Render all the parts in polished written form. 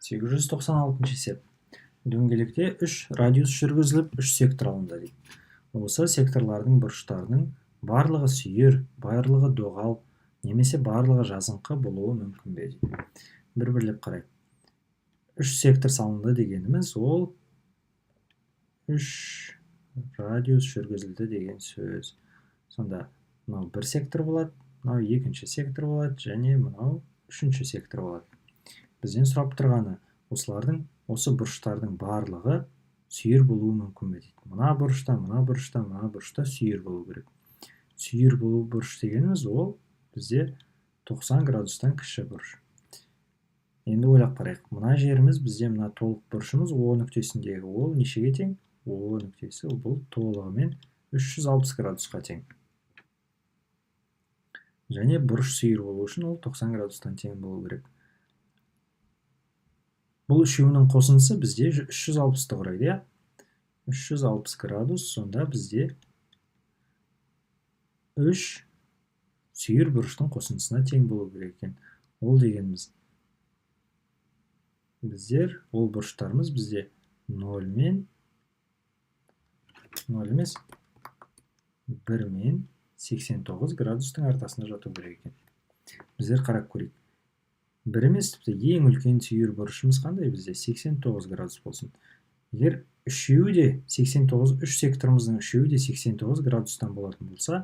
896 есеп. Дөңгелекте 3 радиус жүргізіліп, 3 сектор алынды дейді. Осы секторлардың бұрыштарының барлығы сүйір, барлығы доғал, немесе барлығы жазыңқы болуы мүмкін бе дейді. Бір-бірлеп қарайық. 3 сектор салынды дегеніміз ол 3 радиус жүргізілді деген сөз. Сонда мынау бір сектор болады, мынау екінші сектор болады, және мынау үшінші сектор болады. Бізден сұрап тұрғаны, осылардың, осы бұрыштардың барлығы сүйір болуы мүмкін бе дейді. Мына бұрышта, мына бұрышта, мына бұрышта сүйір болу керек. Сүйір болу бұрыш дегеніміз ол бізде 90 градустан кіші бұрыш. Енді ойлап қарайық. Мына жеріміз бізде мына толық бұрышымыз О нүктесіндегі, ол нешеге тең? О нүктесі бұл толығымен 360 градусқа тең. Және бұрыш сүйір болу үшін ол 90 градустан тең болу керек. Бұл үшеуінің қосындысы бізде 360-ты құрайды, 360 градус, сонда бізде 3 сүйір бұрыштың қосындысына тең болу керек екен. Ол дегеніміз ол бұрыштарымыз бізде 0 мен 0 емес 1 мен 89 градустың ортасында жату керек екен. Біздер қарап көрейік. Бір емес, тіпті ең үлкен сүйір бұрышымыз қандай? Бізде 89 градус болсын. Егер үшеуі де 89, үш секторымыздың үшеуі де 89 градустан болатын болса,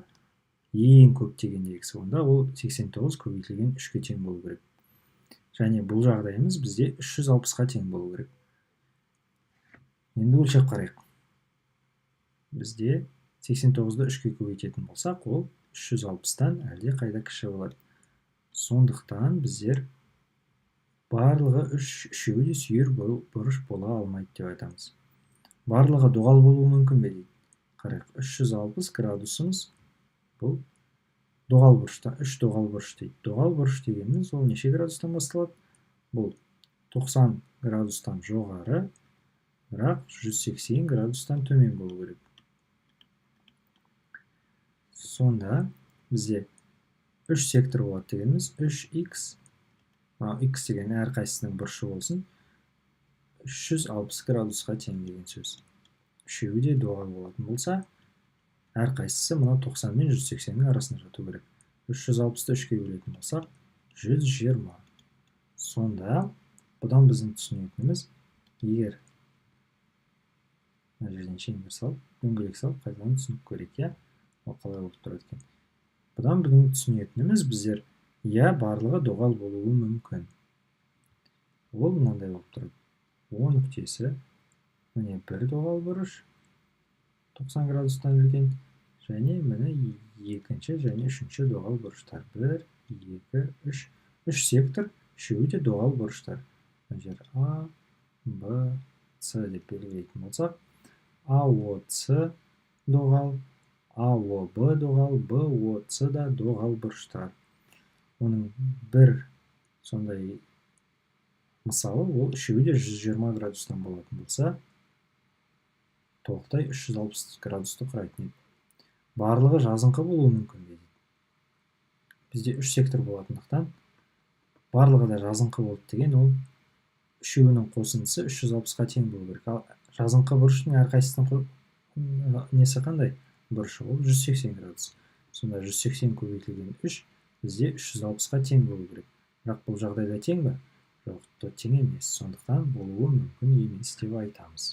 ең көп дегендегісі, онда ол 89 көбейтілген 3-ке тең болу керек. Және бұл жағдайымыз бізде 360-қа тең болу керек. Енді өлшеп қарайық. Бізде 89-ды 3-ке көбейтетін болсақ, ол 360-тан әлде қайда кіші болады. Сондықтан біздер барлығы үшеуі де сүйір бұрыш бола алмайды деп айтамыз. Барлығы доғал болуы мүмкін бе дейді. Қарайық, 360 градусымыз бұл доғал бұрышта, 3 доғал бұрыш дейді. Доғал бұрыш дегеніміз ол неше градустан басталады? Бұл 90 градустан жоғары, бірақ 180 градустан төмен болу керек. Сонда бізде 3 сектор болады дегеніміз 3х, x деген әрқайсысының бұрышы болсын, 360 градусқа тең деген сөз. Үшеуі де доғал болатын болса, әрқайсысы мына 90 мен 180-ның арасында жату керек. 360-ты 3-ке бөлетін болсақ, 120. Сонда, бұдан біздің түсінетініміз, егер мына жерден шеңбер салып, дөңгелек салып, қайтадан түсініп көрейік, ол қалай болып тұрады екен. Бұдан біздің түсінетініміз біздер барлығы доғал болуы мүмкін. Ол мынандай болып тұрады. О нүктесі, міне бір доғал бұрыш, 90 градустан үлкен, және міне екінші және үшінші доғал бұрыштар. 1, 2, 3. 3 сектор, үшеуі де доғал бұрыштар. Мына жер А, Б, С деп белгілейтін болсақ, АОС доғал, АОБ доғал, БОС да доғал бұрыштар. Оның бір сондай мысалы, ол үшеуі де 120 градустан болатын болса, толықтай 360 градусты құрайтын еді. Барлығы жазыңқы болуы мүмкін дейді. Бізде 3 сектор болатындықтан, барлығы да жазыңқы болды деген, ол үшеуінің қосындысы 360-қа тең болу керек. Ал жазыңқы бұрыштың әрқайсысының несі қандай? Бұрышы ол 180 градус. Сонда 180 көбейтілген 3 бізде 360-қа тең болу керек. Бірақ бұл жағдайда тең бе? Жоқ, тең емес. Сондықтан болуы мүмкін емес деп айтамыз.